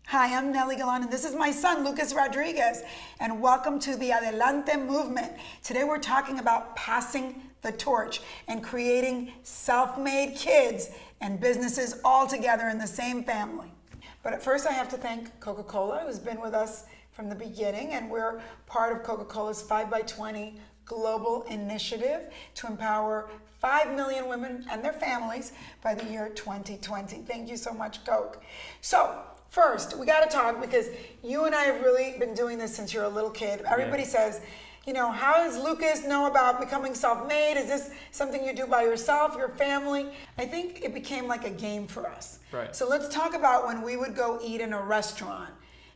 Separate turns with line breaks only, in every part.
Hi, I'm Nelly Galan, and this is my son, Lucas Rodriguez, and welcome to the Adelante movement. Today we're talking about passing the torch and creating self-made kids and businesses all together in the same family. But at first I have to thank Coca-Cola, who's been with us from the beginning, and we're part of Coca-Cola's 5 by 20 global initiative to empower 5 million women and their families by the year 2020. Thank you so much, Coke. So, first, we got to talk because you and I have really been doing this since you're a little kid. Everybody says, you know, how does Lucas know about becoming self-made? Is this something you do by yourself, your family? I think it became like a game for us.
Right.
So let's talk about when we would go eat in a restaurant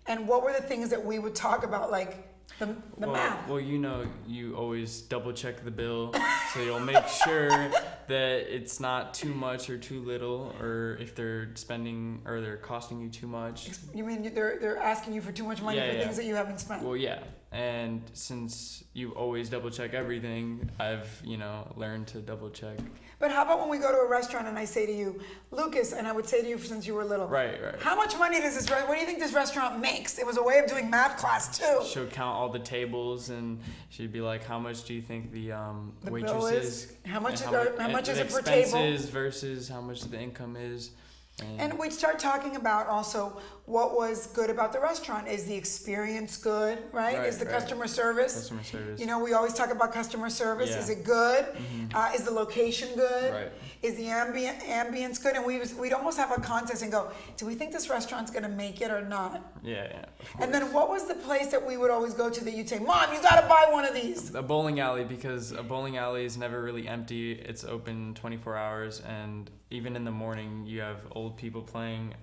and what were the things that we would talk about, like the math.
Well, you know, you always double check the bill, so you'll make sure that it's not too much or too little, or if they're spending or they're costing you too much.
You mean they're asking you for too much money for things that you haven't spent?
Well, yeah. And since you always double check everything, I've, learned to double check.
But how about when we go to a restaurant and I say to you, Lucas, and I would say to you since you were little,
Right.
How much money does this, what do you think this restaurant makes? It was a way of doing math class too.
She'll count all the tables and she'd be like, how much do you think the waitress
bill
is?
How much
And
is it per
the
table?
expenses versus how much the income is.
And we'd start talking about also what was good about the restaurant. Is the experience good, right? Is the customer service?
Customer service.
You know, we always talk about customer service.
Yeah.
Is it good? Is the location good?
Right.
Is the ambience good? And we'd almost have a contest and go, do we think this restaurant's going to make it or not?
Yeah, of course.
And then what was the place that we would always go to that you'd say, Mom, you got to buy one of these?
A bowling alley, because a bowling alley is never really empty. It's open 24 hours, and even in the morning you have old people playing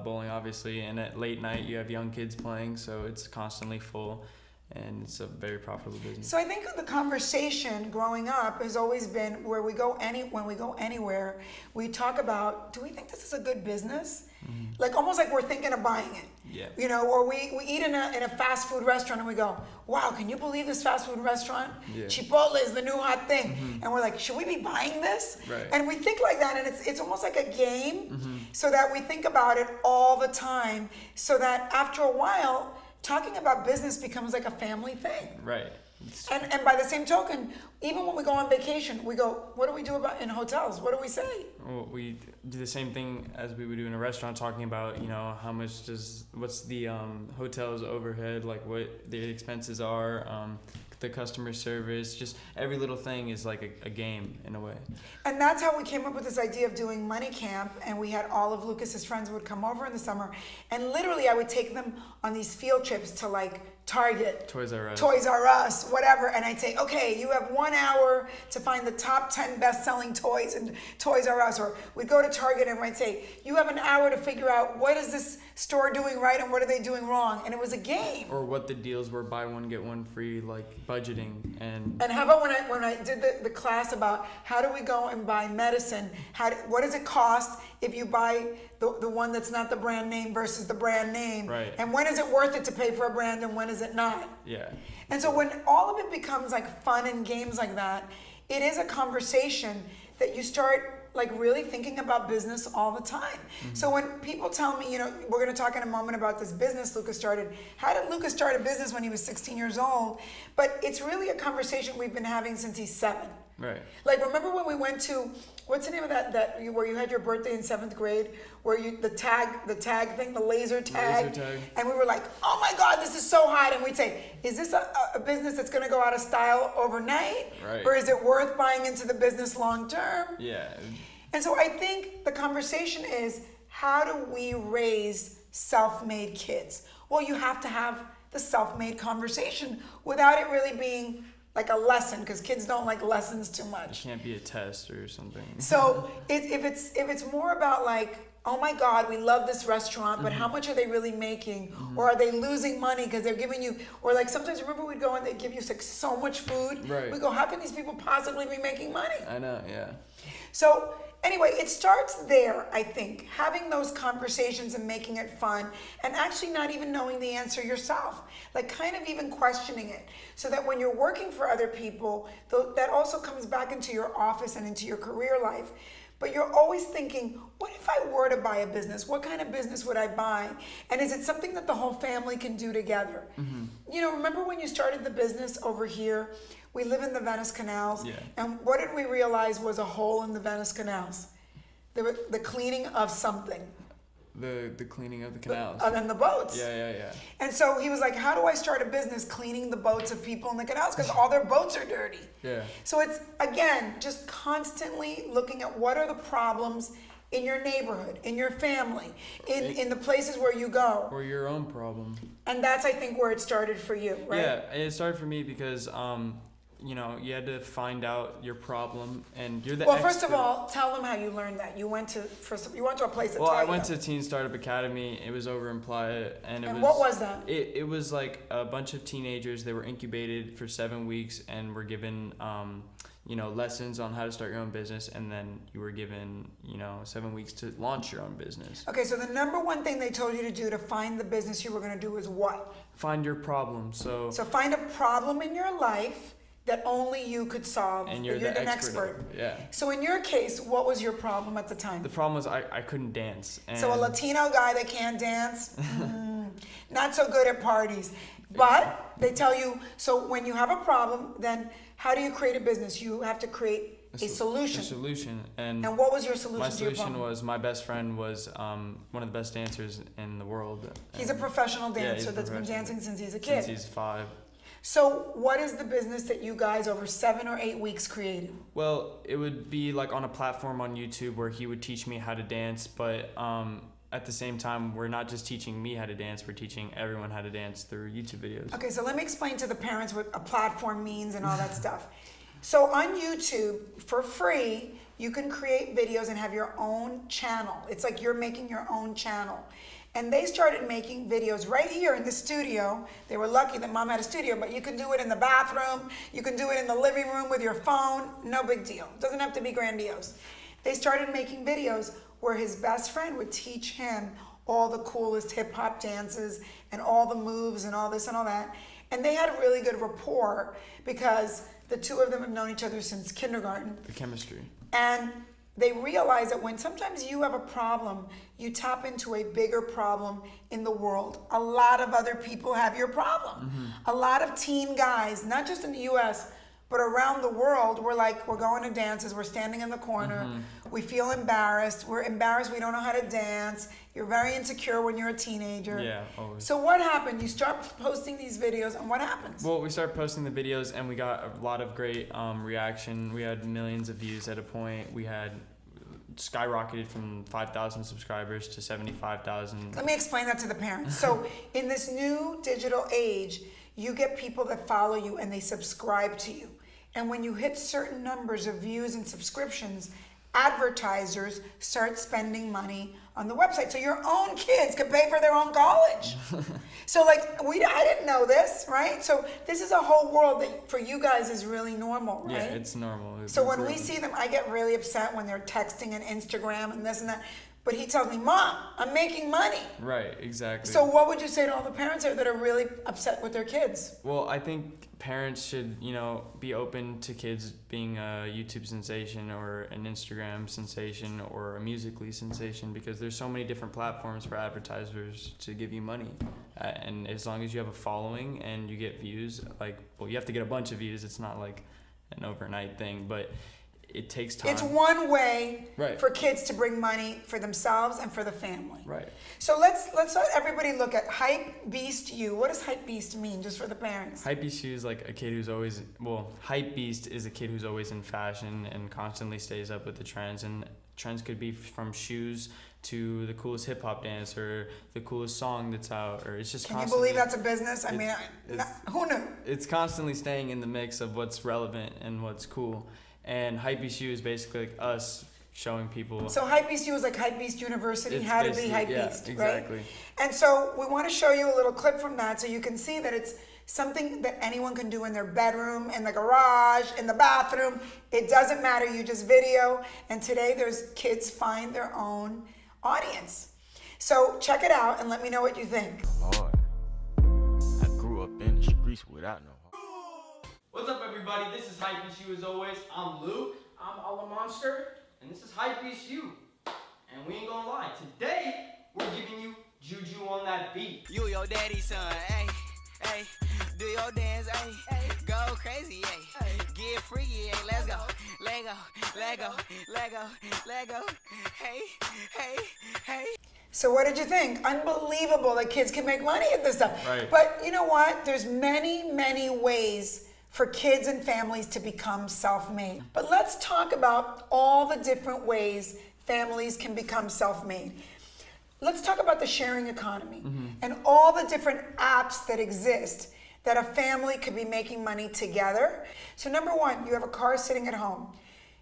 bowling, obviously, and at late night you have young kids playing, so it's constantly full, and it's a very profitable business.
So I think the conversation growing up has always been where when we go anywhere, we talk about, do we think this is a good business? Like almost like we're thinking of buying it.
Yeah.
You know, or we eat in a fast food restaurant and we go, wow, can you believe this fast food restaurant?
Yeah.
Chipotle is the new hot thing. And we're like, should we be buying this?
Right.
And we think like that, and it's almost like a game, so that we think about it all the time, so that after a while, talking about business becomes like a family thing.
Right.
And by the same token, even when we go on vacation, we go, what do we do about in hotels? What do we say?
Well, we do the same thing as we would do in a restaurant, talking about, how much what's the hotel's overhead, like what the expenses are, the customer service, just every little thing is like a game in a way.
And that's how we came up with this idea of doing Money Camp, and we had all of Lucas's friends would come over in the summer, and literally I would take them on these field trips to like Target,
Toys R
Us, whatever, and I'd say, okay, you have 1 hour to find the top 10 best-selling toys in Toys R Us, or we'd go to Target and I'd say, you have an hour to figure out what is this store doing right and what are they doing wrong, and it was a game.
Or what the deals were, buy one get one free, like budgeting. And
how about when I did the class about how do we go and buy medicine, what does it cost if you buy the one that's not the brand name versus the brand name,
Right.
and when is it worth it to pay for a brand and when is it not?
Yeah.
And so when all of it becomes like fun and games like that, it is a conversation that you start like really thinking about business all the time. So when people tell me, we're going to talk in a moment about this business Lucas started. How did Lucas start a business when he was 16 years old? But it's really a conversation we've been having since he's 7.
Right.
Like, remember when we went to, what's the name of where you had your birthday in 7th grade, where the tag thing, the laser tag. And we were like, oh my God, this is so hot. And we'd say, is this a business that's going to go out of style overnight?
Right.
Or is it worth buying into the business long term?
Yeah.
And so I think the conversation is, how do we raise self-made kids? Well, you have to have the self-made conversation without it really being like a lesson, because kids don't like lessons too much.
It can't be a test or something.
So if it's more about like, oh my God, we love this restaurant, but how much are they really making? Or are they losing money because they're giving you, or like sometimes remember we'd go and they'd give you like so much food.
Right.
We go, how can these people possibly be making money?
I know, yeah.
So anyway, it starts there, I think, having those conversations and making it fun, and actually not even knowing the answer yourself, like kind of even questioning it, so that when you're working for other people, that also comes back into your office and into your career life. but you're always thinking, what if I were to buy a business? What kind of business would I buy? And is it something that the whole family can do together? You know, remember when you started the business over here? We live in the Venice canals.
Yeah.
And what did we realize was a hole in the Venice canals? The cleaning of something.
The cleaning of the canals.
And the boats.
Yeah.
And so he was like, how do I start a business cleaning the boats of people in the canals? Because all their boats are dirty.
Yeah.
So it's, again, just constantly looking at what are the problems in your neighborhood, in your family, in the places where you go.
Or your own problem.
And that's, I think, where it started for you, right?
Yeah, it started for me because, you know, you had to find out your problem, and you're the
Well,
expert.
first of all, tell them how you learned that. You went to a place that
Well,
taught
I
you
went
that.
to Teen Startup Academy. It was over in Playa, and
what was that?
It was like a bunch of teenagers. They were incubated for 7 weeks and were given, you know, lessons on how to start your own business, and then you were given, you know, 7 weeks to launch your own business.
Okay, so the number one thing they told you to do to find the business you were going to do is what?
Find your problem. So
find a problem in your life that only you could solve.
and you're
an
expert. Yeah.
So in your case, what was your problem at the time?
The problem was I couldn't dance. And
So a Latino guy that can't dance, not so good at parties. But they tell you, so when you have a problem, then how do you create a business? You have to create a solution.
A solution. And
what was your solution
my
to your
solution
problem?
was my best friend was one of the best dancers in the world.
He's a professional
Yeah,
dancer
he's
that's been
professional.
dancing since he's a kid.
Since he's 5.
So what is the business that you guys over 7 or 8 weeks created?
Well, it would be like on a platform on YouTube where he would teach me how to dance, but at the same time, we're not just teaching me how to dance, we're teaching everyone how to dance through YouTube videos.
Okay, so let me explain to the parents what a platform means and all that stuff. So on YouTube, for free, you can create videos and have your own channel. It's like you're making your own channel. And they started making videos right here in the studio. They were lucky that mom had a studio, but you can do it in the bathroom. You can do it in the living room with your phone. No big deal. Doesn't have to be grandiose. They started making videos where his best friend would teach him all the coolest hip hop dances and all the moves and all this and all that. And they had a really good rapport because the two of them have known each other since kindergarten.
The chemistry.
And they realize that when sometimes you have a problem, you tap into a bigger problem in the world. A lot of other people have your problem. A lot of teen guys, not just in the US, but around the world, we're going to dances, we're standing in the corner, we feel embarrassed, we're embarrassed, we don't know how to dance, you're very insecure when you're a teenager.
Yeah, always.
So what happened? You start posting these videos, and what happens?
Well, we started posting the videos, and we got a lot of great reaction. We had millions of views at a point. We had skyrocketed from 5,000 subscribers to 75,000.
Let me explain that to the parents. So in this new digital age, you get people that follow you and they subscribe to you. And when you hit certain numbers of views and subscriptions, advertisers start spending money on the website. So your own kids can pay for their own college. So I didn't know this, right? So this is a whole world that for you guys is really normal, right?
Yeah, it's normal.
So when we see them, I get really upset when they're texting and Instagram and this and that. But he tells me, Mom, I'm making money.
Right, exactly.
So what would you say to all the parents there that are really upset with their kids?
Well, I think parents should, be open to kids being a YouTube sensation or an Instagram sensation or a Musical.ly sensation because there's so many different platforms for advertisers to give you money. And as long as you have a following and you get views, you have to get a bunch of views. It's not like an overnight thing, but it takes time.
It's one way
Right.
for kids to bring money for themselves and for the family.
Right.
So let's let everybody look at Hype Beast U. What does Hype Beast mean, just for the parents?
Hype Beast is like a kid who's always, Hype Beast is a kid who's always in fashion and constantly stays up with the trends. And trends could be from shoes to the coolest hip hop dance or the coolest song that's out, or it's just
Can you
constantly.
believe that's a business? Who knew?
It's constantly staying in the mix of what's relevant and what's cool. And Hype Beast U is basically like us showing people.
So Hype Beast U is like Hype Beast University,
It's
how to be
basically-
Hype
yeah,
Beast,
exactly.
right? And so we want to show you a little clip from that so you can see that it's something that anyone can do in their bedroom, in the garage, in the bathroom. It doesn't matter, you just video. And today there's kids find their own audience. So check it out and let me know what you think.
Lord, I grew up in the streets without no.
What's up, everybody? This is Hype Beast U as always. I'm Luke.
I'm Allah Monster.
and this is Hypebeast U. And we ain't gonna lie, today we're giving you Juju on that beat.
You your daddy's son, ayy, ayy. Do your dance, ayy. Go crazy, ayy. Get freaky, ayy. Let's go. Lego, Lego, Lego, Lego. Hey, hey, hey.
So what did you think? Unbelievable that kids can make money at this stuff.
Right.
But you know what? There's many, many ways for kids and families to become self-made. But let's talk about all the different ways families can become self-made. Let's talk about the sharing economy and all the different apps that exist that a family could be making money together. So number one, you have a car sitting at home.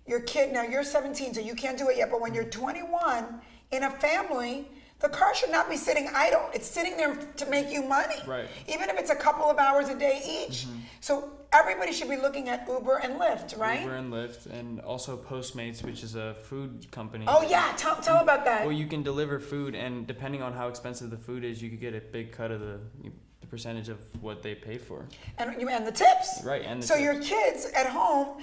Your kid, now you're 17, so you can't do it yet, but when you're 21, in a family, the car should not be sitting idle. It's sitting there to make you money.
Right.
Even if it's a couple of hours a day each. So everybody should be looking at Uber and Lyft, right?
Uber and Lyft, and also Postmates, which is a food company.
Oh yeah, tell about that.
Well, you can deliver food, and depending on how expensive the food is, you could get a big cut of the percentage of what they pay for.
And the tips.
Right, and the
so
tips.
your kids at home,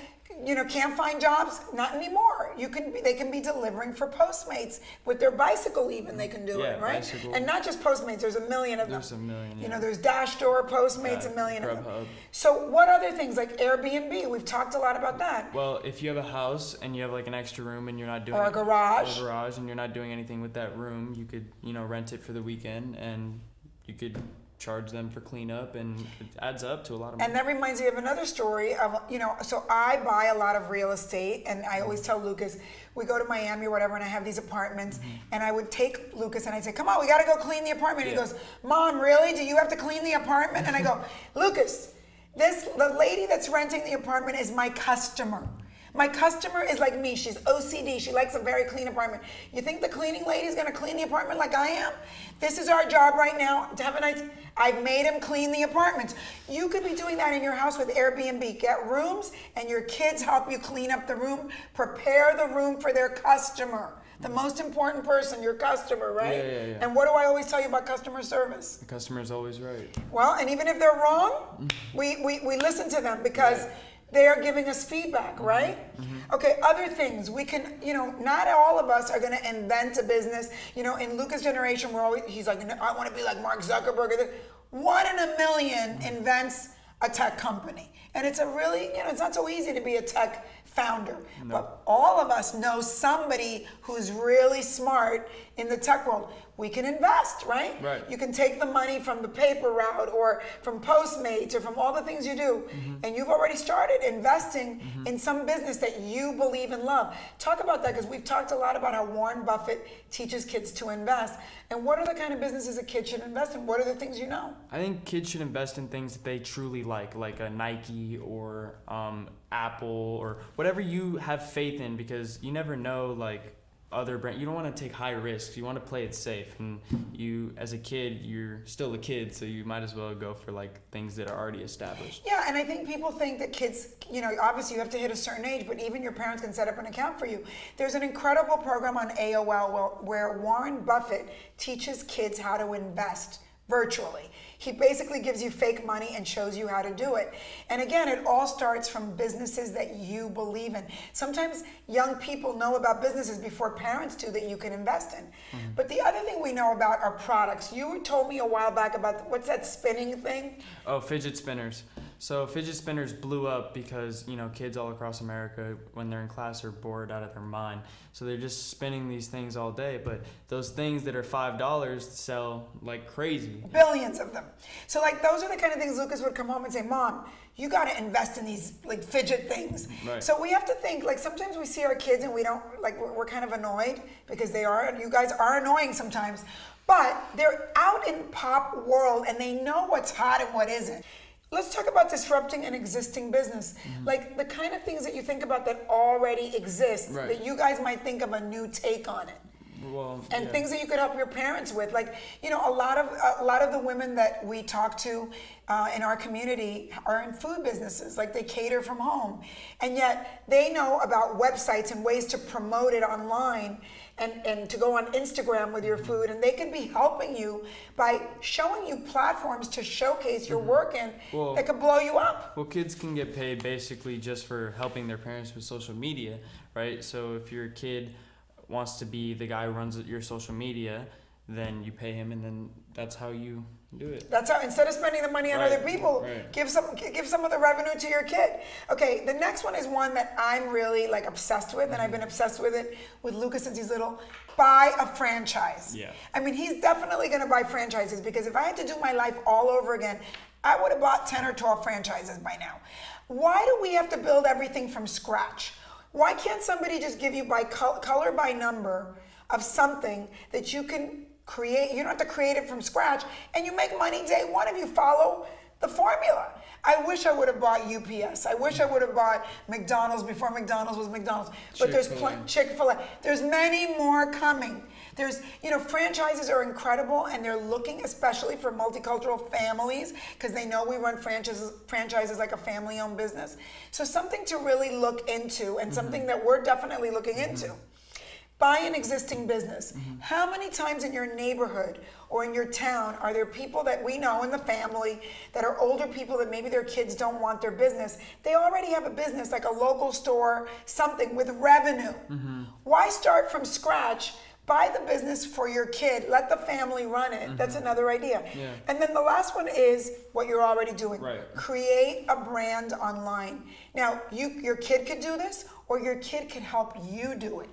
can't find jobs, not anymore. They can be delivering for Postmates with their bicycle even, they can do it, right?
Bicycle.
And not just Postmates, there's a million of them.
There's a million, yeah.
There's Dashdor, Postmates,
Yeah,
a million of them.
Grubhub.
So what other things like Airbnb? We've talked a lot about that.
Well, if you have a house and you have like an extra room and you're not doing
Or a garage.
or a garage and you're not doing anything with that room, you could, rent it for the weekend and you could charge them for cleanup, and it adds up to a lot of money.
And that reminds me of another story of, so I buy a lot of real estate, and I always tell Lucas, we go to Miami or whatever, and I have these apartments, and I would take Lucas and I'd say, come on, we gotta go clean the apartment. And he goes, Mom, really? Do you have to clean the apartment? And I go, Lucas, the lady that's renting the apartment is my customer. My customer is like me. She's OCD. She likes a very clean apartment. You think the cleaning lady is going to clean the apartment like I am? This is our job right now. To have a nice, I've made him clean the apartments. You could be doing that in your house with Airbnb. Get rooms and your kids help you clean up the room. Prepare the room for their customer. The most important person, your customer, right?
Yeah.
And what do I always tell you about customer service?
The customer's always right.
Well, and even if they're wrong, we listen to them because they are giving us feedback, right? Okay, other things. We can, not all of us are going to invent a business. In Lucas' generation, he's like, I want to be like Mark Zuckerberg. 1 in a million invents a tech company. And it's it's not so easy to be a tech founder. No. But all of us know somebody who's really smart in the tech world. We can invest, right?
Right.
You can take the money from the paper route or from Postmates or from all the things you do, and you've already started investing in some business that you believe and love. Talk about that, because we've talked a lot about how Warren Buffett teaches kids to invest. And what are the kind of businesses a kid should invest in? What are the things you know?
I think kids should invest in things that they truly like a Nike or Apple or whatever you have faith in, because you never know, other brand. You don't want to take high risks. You want to play it safe. And you, as a kid, you're still a kid, so you might as well go for things that are already established.
Yeah, and I think people think that kids, obviously you have to hit a certain age, but even your parents can set up an account for you. There's an incredible program on AOL where Warren Buffett teaches kids how to invest virtually. He basically gives you fake money and shows you how to do it. And again, it all starts from businesses that you believe in. Sometimes young people know about businesses before parents do that you can invest in. But the other thing we know about are products. You told me a while back about, what's that spinning thing?
Oh, fidget spinners. So fidget spinners blew up because, kids all across America, when they're in class, are bored out of their mind. So they're just spinning these things all day. But those things that are $5 sell like crazy.
Billions of them. So those are the kind of things Lucas would come home and say, Mom, you got to invest in these fidget things.
Right.
So we have to think, sometimes we see our kids and we don't, we're kind of annoyed because you guys are annoying sometimes. But they're out in pop world and they know what's hot and what isn't. Let's talk about disrupting an existing business. The kind of things that you think about that already exist,
Right.
that you guys might think of a new take on it.
Well,
and
yeah.
things that you could help your parents with. Like, you know, a lot of the women that we talk to in our community are in food businesses. Like, they cater from home, and yet they know about websites and ways to promote it online and to go on Instagram with your food, and they could be helping you by showing you platforms to showcase your work in
Well-
that could blow you up.
Well, kids can get paid basically just for helping their parents with social media, right? So if your kid wants to be the guy who runs your social media, then you pay him, and then that's how you do it.
That's how, instead of spending the money on
Right,
other people,
right.
give some of the revenue to your kid. Okay, the next one is one that I'm really like obsessed with, and I've been obsessed with it with Lucas since he's little. Buy a franchise.
Yeah.
I mean, he's definitely gonna buy franchises, because if I had to do my life all over again, I would have bought 10 or 12 franchises by now. Why do we have to build everything from scratch? Why can't somebody just give you by color by number of something that you can create? You don't have to create it from scratch, and you make money day one if you follow the formula. I wish I would have bought UPS. I wish I would have bought McDonald's before McDonald's was McDonald's. But there's Chick-fil-A. There's many more coming. There's, you know, franchises are incredible, and they're looking especially for multicultural families, because they know we run franchises like a family-owned business. So something to really look into, and something that we're definitely looking into. Buy an existing business. How many times in your neighborhood or in your town are there people that we know in the family that are older people that maybe their kids don't want their business? They already have a business, like a local store, something with revenue. Why start from scratch? Buy the business for your kid. Let the family run it. That's another idea.
Yeah.
And then the last one is what you're already doing.
Right.
Create a brand online. Now, your kid could do this, or your kid could help you do it.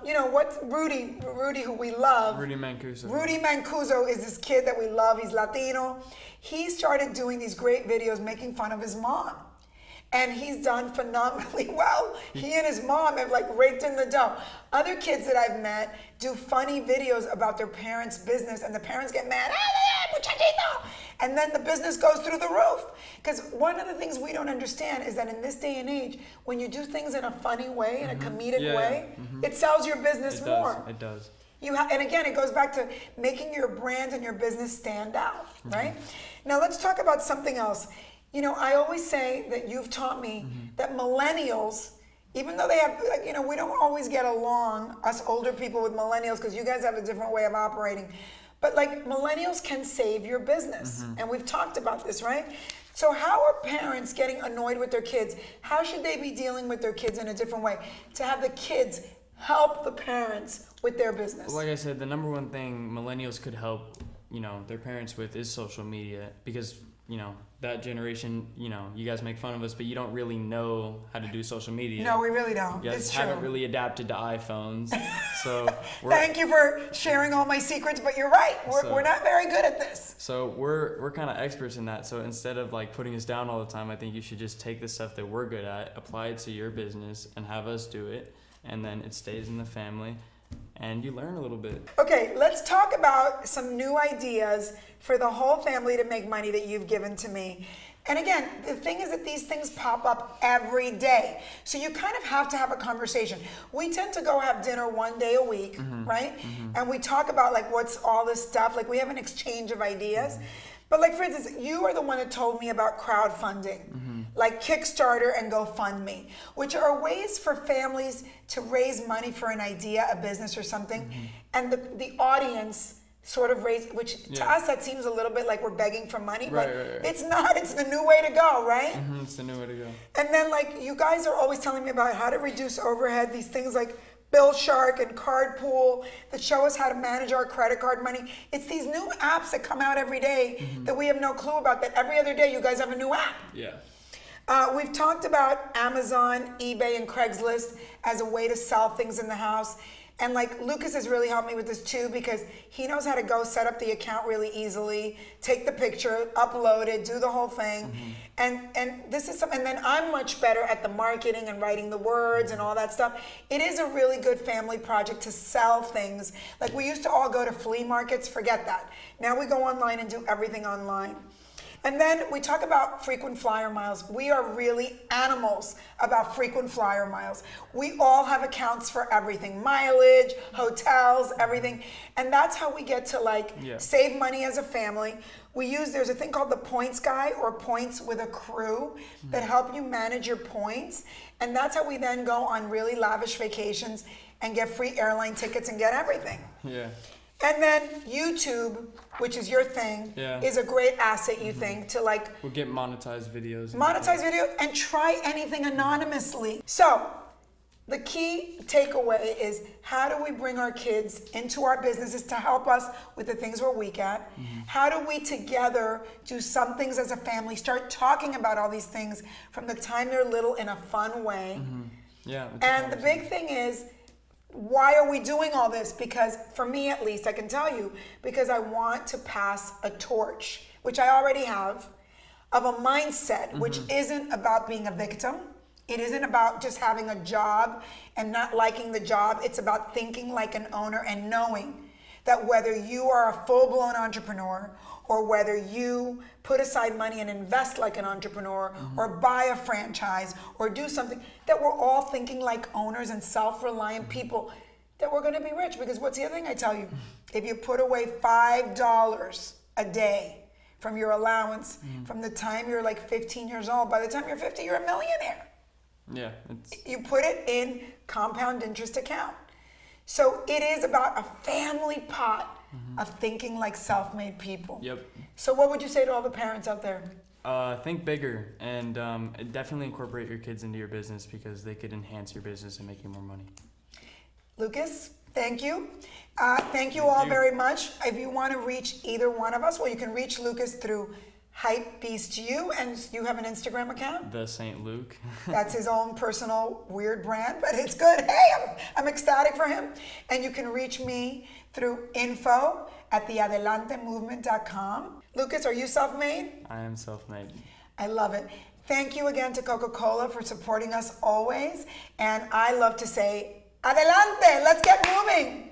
You know what? Rudy, who we love.
Rudy Mancuso.
Rudy Mancuso is this kid that we love. He's Latino. He started doing these great videos making fun of his mom. And he's done phenomenally well. He and his mom have like raked in the dough. Other kids that I've met do funny videos about their parents' business, and the parents get mad, muchachito! And then the business goes through the roof. Because one of the things we don't understand is that in this day and age, when you do things in a funny way, in a comedic way, it sells your business more.
It does.
And again, it goes back to making your brand and your business stand out, right? Now let's talk about something else. You know, I always say that you've taught me that millennials, even though they have, like, you know, we don't always get along, us older people, with millennials, because you guys have a different way of operating. But like, millennials can save your business. And we've talked about this, right? So how are parents getting annoyed with their kids? How should they be dealing with their kids in a different way to have the kids help the parents with their business?
Well, like I said, the number one thing millennials could help, you know, their parents with is social media, because, you know, that generation, you know, you guys make fun of us, but you don't really know how to do social media.
No, we really don't.
You guys
It's
haven't
true.
really adapted to iPhones. So
Thank you for sharing all my secrets, but you're right. We're not very good at this.
So we're kind of experts in that. So instead of like putting us down all the time, I think you should just take the stuff that we're good at, apply it to your business, and have us do it, and then it stays in the family, and you learn a little bit.
Okay, let's talk about some new ideas for the whole family to make money that you've given to me. And again, the thing is that these things pop up every day. So you kind of have to have a conversation. We tend to go have dinner one day a week, right? And we talk about like what's all this stuff. Like, we have an exchange of ideas. But like, for instance, you are the one that told me about crowdfunding, like Kickstarter and GoFundMe, which are ways for families to raise money for an idea, a business or something. And the audience sort of raise, which to us that seems a little bit like we're begging for money, but
Right.
it's not. It's the new way to go, right?
It's the new way to go.
And then like, you guys are always telling me about how to reduce overhead, these things like Bill Shark and Cardpool that show us how to manage our credit card money. It's these new apps that come out every day that we have no clue about, that every other day you guys have a new app.
Yeah.
We've talked about Amazon, eBay, and Craigslist as a way to sell things in the house. And like, Lucas has really helped me with this too, because he knows how to go set up the account really easily, take the picture, upload it, do the whole thing. And this is something, and then I'm much better at the marketing and writing the words and all that stuff. It is a really good family project to sell things. Like, we used to all go to flea markets, forget that. Now we go online and do everything online. And then we talk about frequent flyer miles. We are really animals about frequent flyer miles. We all have accounts for everything, mileage, hotels, everything. And that's how we get to like save money as a family. There's a thing called the Points Guy or Points with a Crew that help you manage your points. And that's how we then go on really lavish vacations and get free airline tickets and get everything.
Yeah.
And then YouTube, which is your thing, is a great asset, you think, to like...
We'll get monetized videos.
Monetize videos and try anything anonymously. So, the key takeaway is how do we bring our kids into our businesses to help us with the things we're weak at? How do we together do some things as a family, start talking about all these things from the time they're little in a fun way?
Yeah.
And the big thing is, why are we doing all this? Because for me, at least, I can tell you, because I want to pass a torch, which I already have, of a mindset, which isn't about being a victim. It isn't about just having a job and not liking the job. It's about thinking like an owner and knowing that whether you are a full-blown entrepreneur or whether you put aside money and invest like an entrepreneur or buy a franchise or do something, that we're all thinking like owners and self-reliant people, that we're gonna be rich. Because what's the other thing I tell you? If you put away $5 a day from your allowance from the time you're like 15 years old, by the time you're 50, you're a millionaire.
Yeah.
You put it in compound interest account. So it is about a family pot of thinking like self-made people.
Yep.
So what would you say to all the parents out there?
Think bigger and definitely incorporate your kids into your business because they could enhance your business and make you more money.
Lucas, thank you. Thank you all very much. If you want to reach either one of us, well, you can reach Lucas through HypeBeastU, and you have an Instagram account?
The St. Luke.
That's his own personal weird brand, but it's good. Hey, I'm ecstatic for him. And you can reach me through info@theadelantemovement.com. Lucas, are you self-made?
I am self-made.
I love it. Thank you again to Coca-Cola for supporting us always. And I love to say, adelante, let's get moving.